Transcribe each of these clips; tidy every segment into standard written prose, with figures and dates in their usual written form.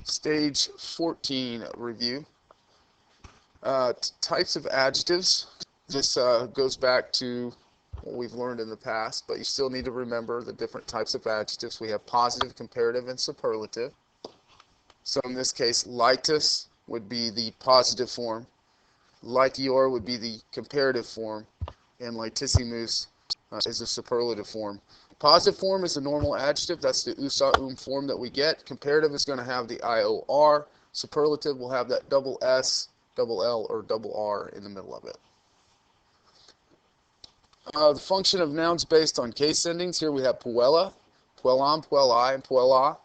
Stage 14 review. Types of adjectives. This goes back to what we've learned in the past, but you still need to remember the different types of adjectives. We have positive, comparative, and superlative. So in this case, lightus would be the positive form, litior would be the comparative form, and litissimus is the superlative form. Positive form is the normal adjective. That's the usa form that we get. Comparative is going to have the ior. Superlative will have that double s, double l, or double r in the middle of it. The function of nouns based on case endings. Here we have puella, puellam, puelli, and puella.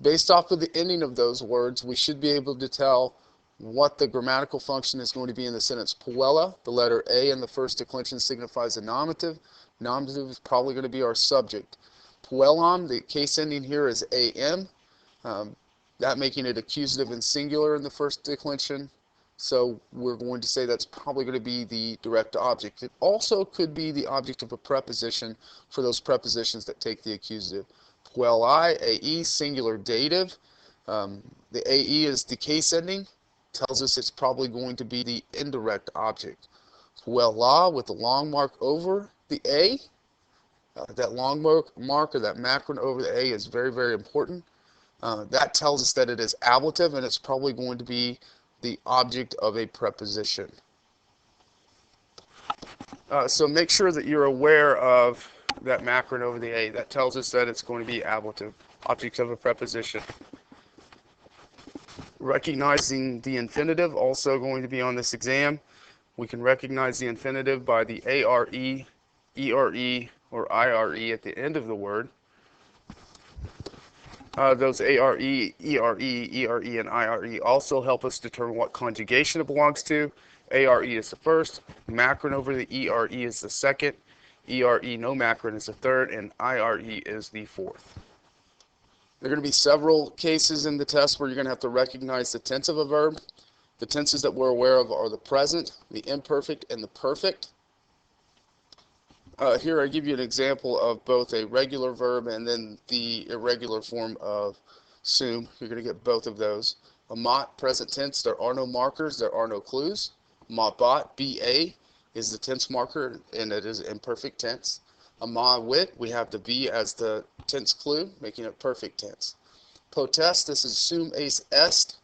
Based off of the ending of those words, we should be able to tell what the grammatical function is going to be in the sentence. Puella, the letter A in the first declension signifies a nominative. Nominative is probably going to be our subject. Puellam, the case ending here is am, that making it accusative and singular in the first declension. So we're going to say that's probably going to be the direct object. It also could be the object of a preposition for those prepositions that take the accusative. Puelli, AE, singular dative. The AE is the case ending. Tells us it's probably going to be the indirect object. Puella with the long mark over the A. That long mark or that macron over the A is very, very important. That tells us that it is ablative, and it's probably going to be the object of a preposition. So make sure that you're aware of that macron over the A. That tells us that it's going to be ablative, object of a preposition. Recognizing the infinitive, also going to be on this exam. We can recognize the infinitive by the ARE, ERE, or IRE at the end of the word. Those ARE, ERE, ERE, and IRE also help us determine what conjugation it belongs to. ARE is the first, macron over the ERE is the second, ERE no macron is the third, and IRE is the fourth. There are going to be several cases in the test where you're going to have to recognize the tense of a verb. The tenses that we're aware of are the present, the imperfect, and the perfect. Here I give you an example of both a regular verb and then the irregular form of sum. You're going to get both of those. Amat, present tense, there are no markers, there are no clues. Mabat, BA, is the tense marker, and it is imperfect tense. Amawit, we have the B as the tense clue, making it perfect tense. Potest, this is sum ace est.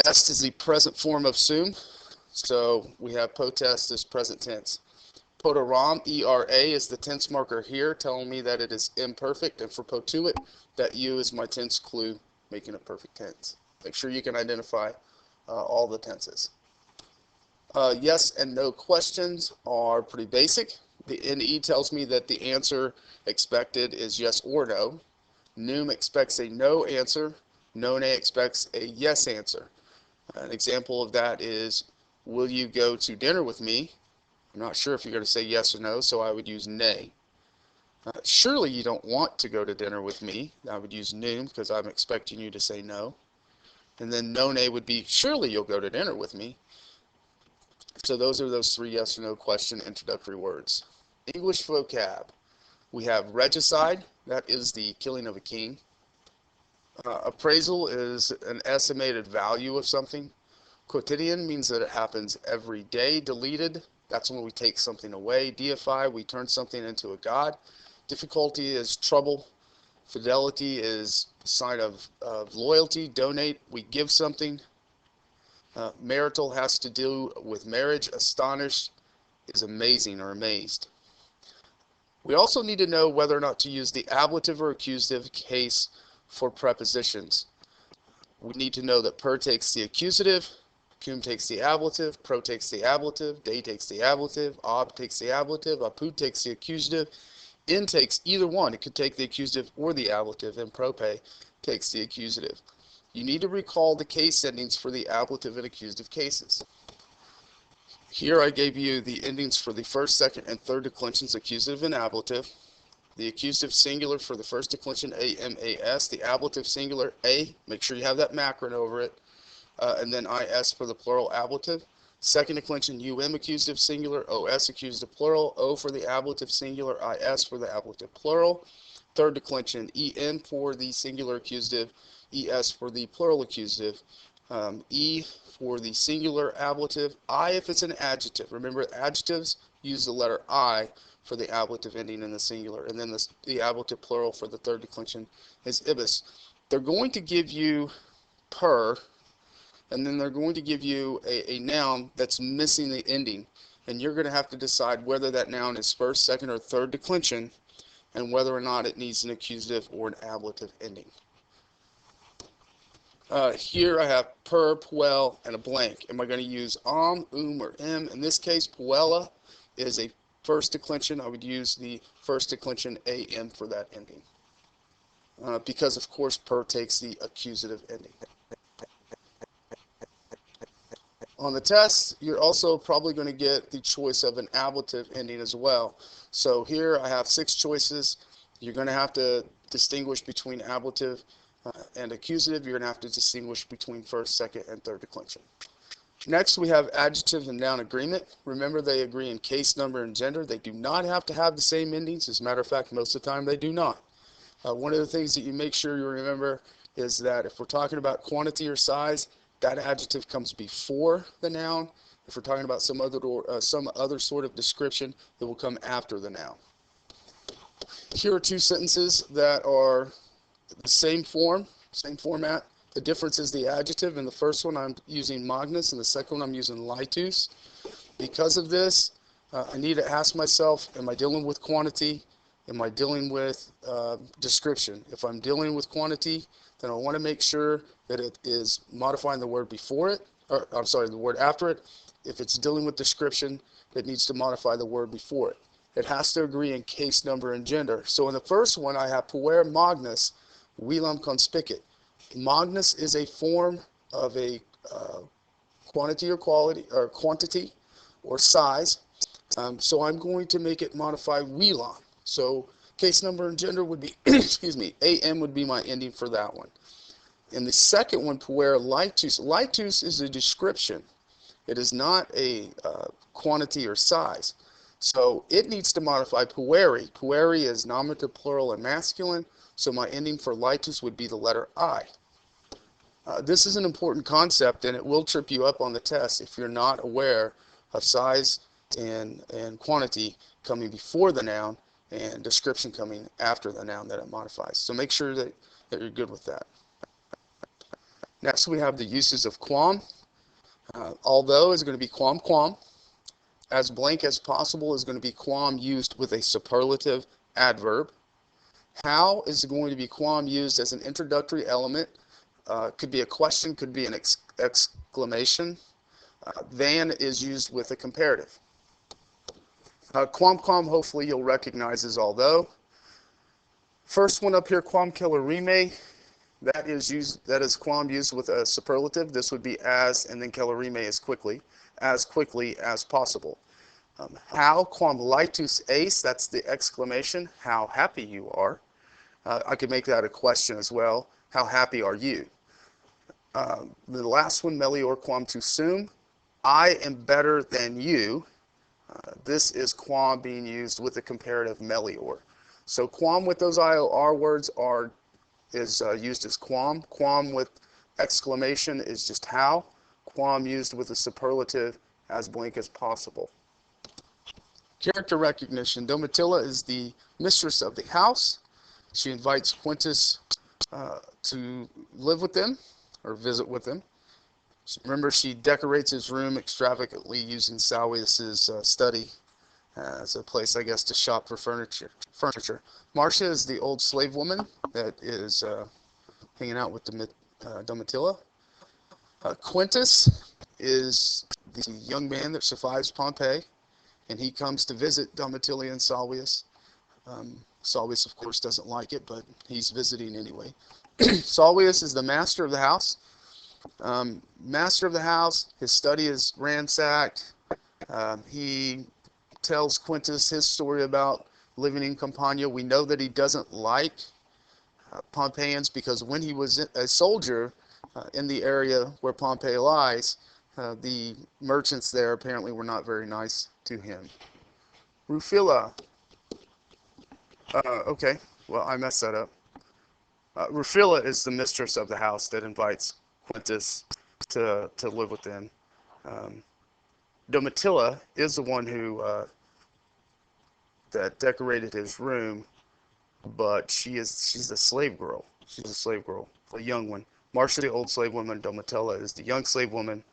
Est is the present form of sum, so we have potest as present tense. Potaram, ERA, is the tense marker here, telling me that it is imperfect, and for potuit, that U is my tense clue, making it perfect tense. Make sure you can identify all the tenses. Yes and no questions are pretty basic. The NE tells me that the answer expected is yes or no. Noum expects a no answer. None expects a yes answer. An example of that is, will you go to dinner with me? I'm not sure if you're going to say yes or no, so I would use nay. Surely you don't want to go to dinner with me. I would use noum because I'm expecting you to say no. And then none would be, surely you'll go to dinner with me. So those are those three yes or no question introductory words. English vocab. We have regicide, that is the killing of a king. Appraisal is an estimated value of something. Quotidian means that it happens every day. Deleted, that's when we take something away. Deify, we turn something into a god. Difficulty is trouble. Fidelity is a sign of loyalty. Donate, we give something. Marital has to do with marriage. Astonished is amazing or amazed. We also need to know whether or not to use the ablative or accusative case for prepositions. We need to know that per takes the accusative, cum takes the ablative, pro takes the ablative, de takes the ablative, ob takes the ablative, apud takes the accusative, in takes either one. It could take the accusative or the ablative, and prope takes the accusative. You need to recall the case endings for the ablative and accusative cases. Here I gave you the endings for the first, second, and third declensions, accusative and ablative. The accusative singular for the first declension, AMAS. The ablative singular, A. Make sure you have that macron over it. And then IS for the plural ablative. Second declension, accusative singular, OS accusative plural, O for the ablative singular, IS for the ablative plural. Third declension, EN for the singular accusative, ES for the plural accusative, E for the singular ablative, I if it's an adjective. Remember, adjectives use the letter I for the ablative ending in the singular, and then the ablative plural for the third declension is ibis. They're going to give you per, and then they're going to give you a noun that's missing the ending, and you're going to have to decide whether that noun is first, second, or third declension, and whether or not it needs an accusative or an ablative ending. Here I have per, puel, and a blank. Am I going to use or em? In this case, puella is a first declension. I would use the first declension am for that ending. Because, of course, per takes the accusative ending. On the test, you're also probably going to get the choice of an ablative ending as well. So here I have 6 choices. You're going to have to distinguish between ablative and accusative. You're going to have to distinguish between first, second, and third declension. Next, we have adjective and noun agreement. Remember, they agree in case, number, and gender. They do not have to have the same endings. As a matter of fact, most of the time they do not. One of the things that you make sure you remember is that if we're talking about quantity or size, that adjective comes before the noun. If we're talking about some other sort of description, it will come after the noun. Here are 2 sentences that are the same format. The difference is the adjective. In the first one, I'm using magnus, and the second one, I'm using litus. Because of this, I need to ask myself, am I dealing with quantity? Am I dealing with description? If I'm dealing with quantity, then I want to make sure that it is modifying the word before it, or I'm sorry, the word after it. If it's dealing with description, it needs to modify the word before it. It has to agree in case, number, and gender. So in the first one, I have puer magnus velam conspicit. Magnus is a form of a quantity or size. So I'm going to make it modify velam. So case, number, and gender would be, excuse me, am would be my ending for that one. In the second one, puer litus. Litus is a description. It is not a quantity or size. So it needs to modify pueri. Pueri is nominative, plural, and masculine. So my ending for litus would be the letter I. This is an important concept, and it will trip you up on the test if you're not aware of size and quantity coming before the noun and description coming after the noun that it modifies. So make sure that you're good with that. Next, we have the uses of quam. Although is going to be quam. As blank as possible is going to be quam used with a superlative adverb. How is going to be quam used as an introductory element. Could be a question, could be an exclamation. Than is used with a comparative. Quam, hopefully you'll recognize as although. First one up here, quam celerime. That is quam used with a superlative. This would be as, and then celerime is quickly as possible. How, quam litus es, that's the exclamation, how happy you are. I could make that a question as well. How happy are you? The last one, melior quam tu sum. I am better than you. This is quam being used with the comparative melior. So quam with those IOR words is used as quam. Quam with exclamation is just how. Quam used with a superlative as blank as possible. Character recognition. Domitilla is the mistress of the house. She invites Quintus to live with them or visit with them. Remember, she decorates his room extravagantly using Salvius's study as a place, I guess, to shop for furniture. Marcia is the old slave woman that is hanging out with Domitilla. Quintus is the young man that survives Pompeii, and he comes to visit Domitilla and Salvius. Salvius, of course, doesn't like it, but he's visiting anyway. Salvius is the master of the house. His study is ransacked. He tells Quintus his story about living in Campania. We know that he doesn't like Pompeians because when he was a soldier in the area where Pompeii lies, the merchants there apparently were not very nice to him. Rufilla. Okay, well, I messed that up. Rufilla is the mistress of the house that invites Quintus to live with them. Um, Domitilla is the one who that decorated his room, but she's a slave girl. She's a slave girl, a young one. Marcia, the old slave woman, Domitilla is the young slave woman.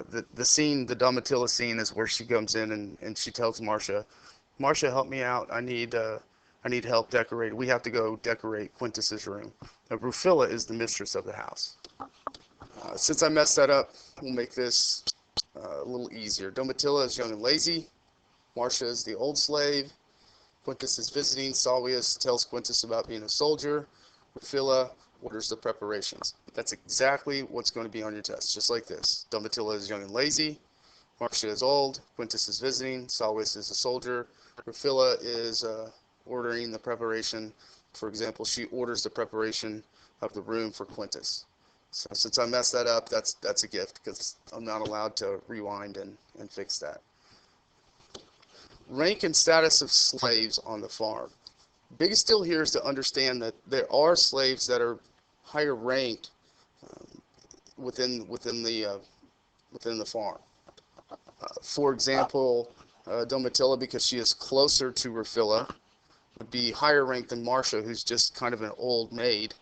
The scene, the Domitilla scene, is where she comes in and she tells Marcia, Marcia, help me out. I need help decorating. We have to go decorate Quintus's room. Rufilla is the mistress of the house. Since I messed that up, we'll make this a little easier. Domitilla is young and lazy. Marcia is the old slave. Quintus is visiting. Salvius tells Quintus about being a soldier. Rufilla orders the preparations. That's exactly what's going to be on your test, just like this. Domitilla is young and lazy. Marcia is old. Quintus is visiting. Salvius is a soldier. Rufilla is ordering the preparation. For example, she orders the preparation of the room for Quintus. So since I messed that up, that's a gift because I'm not allowed to rewind and fix that. Rank and status of slaves on the farm. Biggest deal here is to understand that there are slaves that are higher ranked within the farm. For example, Domitilla, because she is closer to Rufilla, would be higher ranked than Marcia, who's just kind of an old maid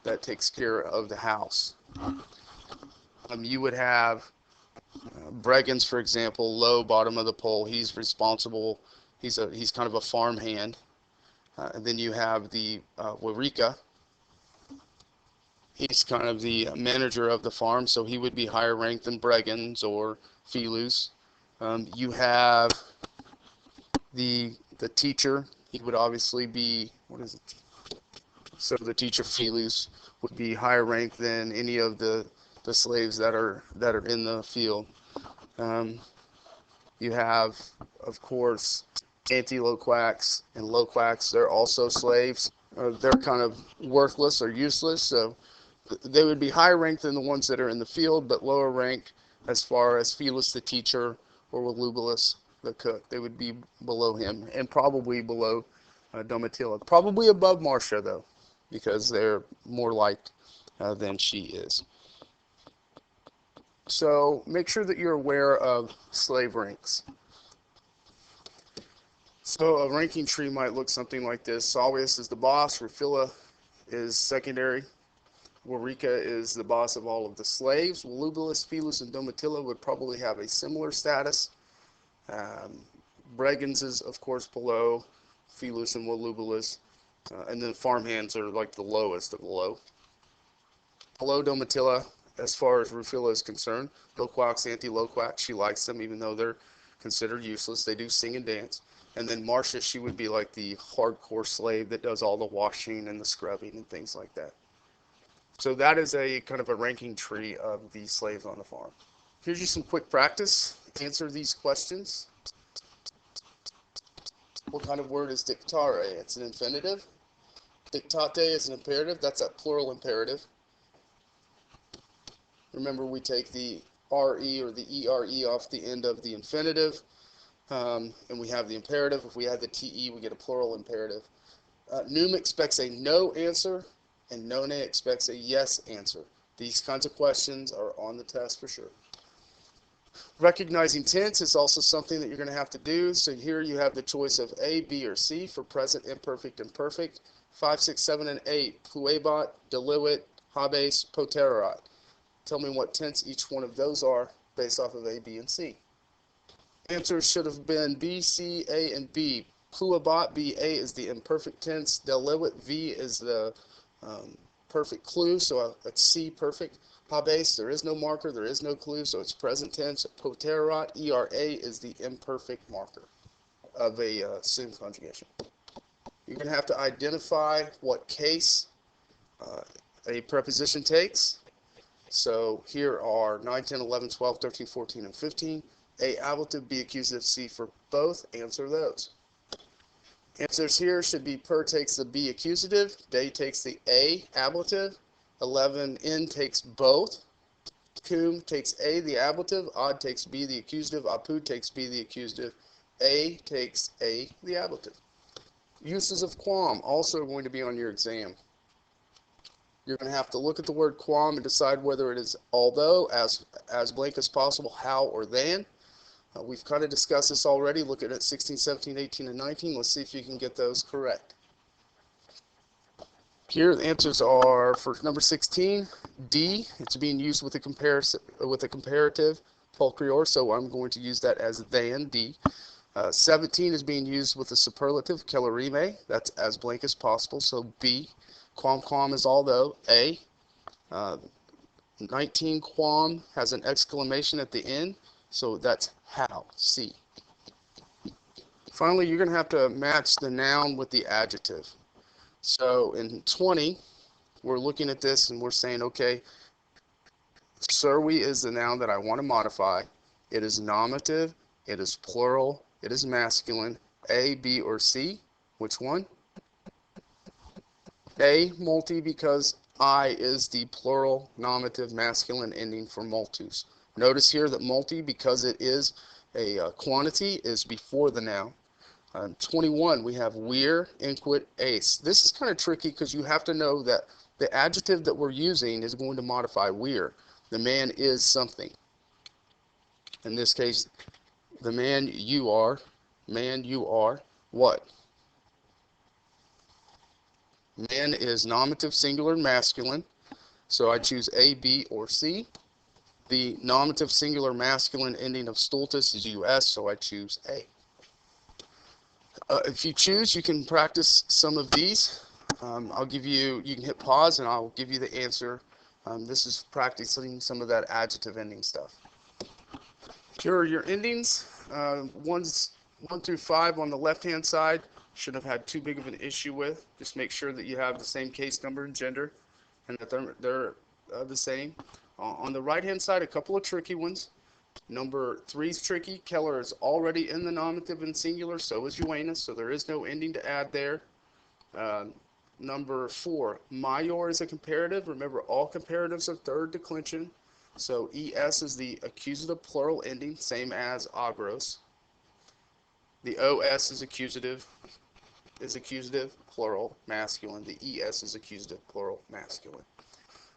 that takes care of the house. You would have Breggins, for example, low, bottom of the pole. He's responsible. He's kind of a farm hand. And then you have the Warika. He's kind of the manager of the farm, so he would be higher ranked than Breggins or Filus. You have the teacher. He would obviously be, what is it? So the teacher Filus would be higher ranked than any of the slaves that are in the field. You have, of course, anti-loquacs and loquacs. They're also slaves. They're kind of worthless or useless, so they would be higher ranked than the ones that are in the field, but lower ranked as far as Filus the teacher or Volubulus the cook. They would be below him and probably below Domitilla. Probably above Marcia, though, because they're more liked than she is. So make sure that you're aware of slave ranks. So a ranking tree might look something like this. Salvius is the boss. Rufilla is secondary. Warika is the boss of all of the slaves. Volubulus, Filus, and Domitilla would probably have a similar status. Breggins is, of course, below Filus and Volubulus. And then farmhands are like the lowest of the low. Below Domitilla, as far as Rufilla is concerned, loquacs, anti-loquacs, she likes them even though they're considered useless. They do sing and dance. And then Marcia, she would be like the hardcore slave that does all the washing and the scrubbing and things like that. So that is a kind of a ranking tree of the slaves on the farm. Here's just some quick practice. Answer these questions. What kind of word is dictare? It's an infinitive. Dictate is an imperative. That's a plural imperative. Remember, we take the RE or the ERE off the end of the infinitive, and we have the imperative. If we add the TE, we get a plural imperative. Noum expects a no answer, and none expects a yes answer. These kinds of questions are on the test for sure. Recognizing tense is also something that you're going to have to do. So here you have the choice of A, B, or C for present, imperfect, and perfect. 5, 6, 7, and 8. Puebat, deliwit, habes, poterat. Tell me what tense each one of those are based off of A, B, and C. Answers should have been B, C, A, and B. Pluabat, B, A is the imperfect tense. Deliwit, V is the perfect clue, so it's C, perfect. Habes, there is no marker, there is no clue, so it's present tense. Poterat, ERA, is the imperfect marker of a assumed conjugation. You're going to have to identify what case a preposition takes. So here are 9, 10, 11, 12, 13, 14, and 15. A, ablative, B, accusative, C for both. Answer those. Answers here should be per takes the B accusative, day takes the A ablative, 11 in takes both, cum takes A the ablative, odd takes B the accusative, apud takes B the accusative, A takes A the ablative. Uses of quam also going to be on your exam. You're going to have to look at the word quam and decide whether it is although, as blank as possible, how, or than. We've kind of discussed this already. Look at it 16, 17, 18, and 19. Let's see if you can get those correct. Here the answers are for number 16, D. It's being used with a comparative pollerior, so I'm going to use that as than, D. 17 is being used with a superlative celerime. That's as blank as possible, so B. Quam is although, A. 19 quam has an exclamation at the end, so that's how, C. Finally, you're going to have to match the noun with the adjective. So in 20, we're looking at this and we're saying, okay, survey is the noun that I want to modify. It is nominative, it is plural, it is masculine. A, B, or C? Which one? A, multi, because I is the plural nominative masculine ending for multus. Notice here that multi, because it is a quantity, is before the noun. 21, we have we're, inquit, ace. This is kind of tricky because you have to know that the adjective that we're using is going to modify we're. The man is something. In this case, the man you are what? Man is nominative, singular, masculine. So I choose A, B, or C. The nominative, singular, masculine ending of stultus is US, so I choose A. If you choose, you can practice some of these. I'll give you, you can hit pause and I'll give you the answer. This is practicing some of that adjective ending stuff. Here are your endings. 1 through 5 on the left-hand side. Shouldn't have had too big of an issue with. Just make sure that you have the same case number and gender and that they're the same. On the right-hand side, a couple of tricky ones. Number 3 is tricky. Keller is already in the nominative and singular, so is Joanna, so there is no ending to add there. Number 4, Major is a comparative. Remember, all comparatives are third declension, so ES is the accusative plural ending, same as agros. The OS is accusative plural masculine. The ES is accusative plural masculine.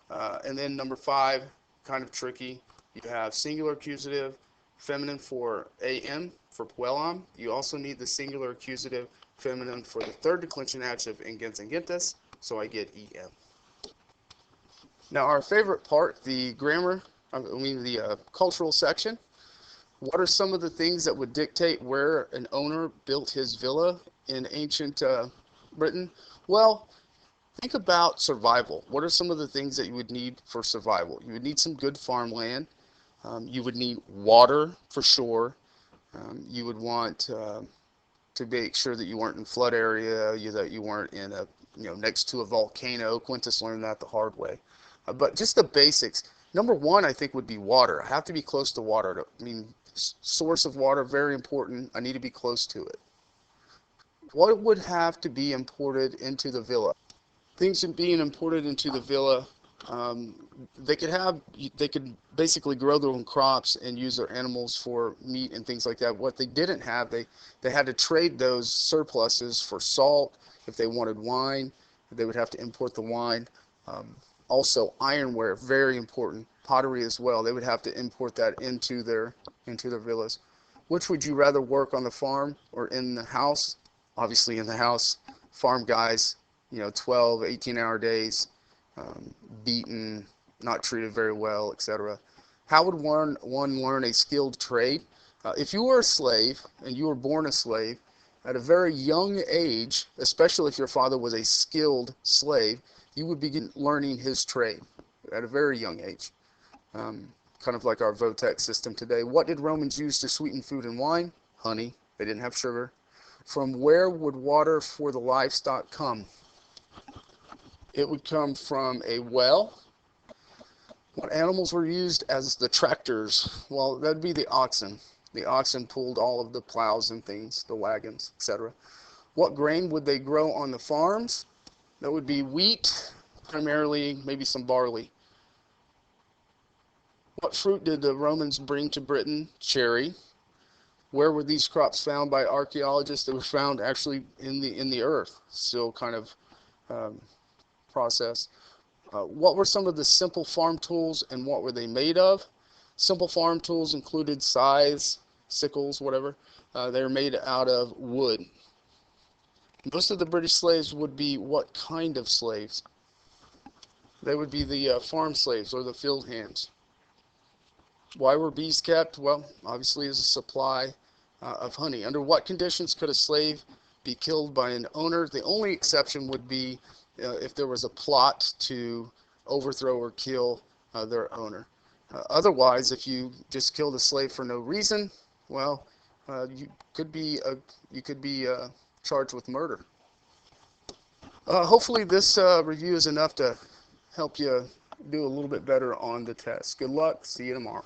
And then number 5, kind of tricky. You have singular accusative, feminine for am, for puellam. You also need the singular accusative feminine for the third declension adjective gens and gentes, so I get em. Now our favorite part, the grammar, the cultural section. What are some of the things that would dictate where an owner built his villa in ancient Britain? Well, think about survival. What are some of the things that you would need for survival? You would need some good farmland. You would need water for sure. You would want to make sure that you weren't in flood area, that you weren't in a next to a volcano. Quintus learned that the hard way. But just the basics. Number 1, I think, would be water. I have to be close to water. Source of water, very important. I need to be close to it. What would have to be imported into the villa? Things being imported into the villa, they could basically grow their own crops and use their animals for meat and things like that. What they didn't have, they had to trade those surpluses for salt. If they wanted wine, they would have to import the wine. Also, ironware, very important. Pottery as well. They would have to import that into their villas. Which would you rather work on the farm or in the house? Obviously in the house. Farm guys, 12, 18-hour days, beaten, not treated very well, etc. How would one learn a skilled trade? If you were a slave and you were born a slave, at a very young age, especially if your father was a skilled slave, you would begin learning his trade at a very young age. Kind of like our Votex system today. What did Romans use to sweeten food and wine? Honey. They didn't have sugar. From where would water for the livestock come? It would come from a well. What animals were used as the tractors? Well, that'd be the oxen. The oxen pulled all of the plows and things, the wagons, etc. What grain would they grow on the farms? That would be wheat, primarily, maybe some barley. What fruit did the Romans bring to Britain? Cherry. Where were these crops found by archaeologists? They were found actually in the earth, still kind of process. What were some of the simple farm tools and what were they made of? Simple farm tools included scythes, sickles, whatever. They were made out of wood. Most of the British slaves would be what kind of slaves? They would be the farm slaves or the field hands. Why were bees kept? Well, obviously as a supply of honey. Under what conditions could a slave be killed by an owner? The only exception would be if there was a plot to overthrow or kill their owner. Otherwise, if you just killed a slave for no reason, well, you could be charged with murder. Hopefully this review is enough to help you do a little bit better on the test. Good luck. See you tomorrow.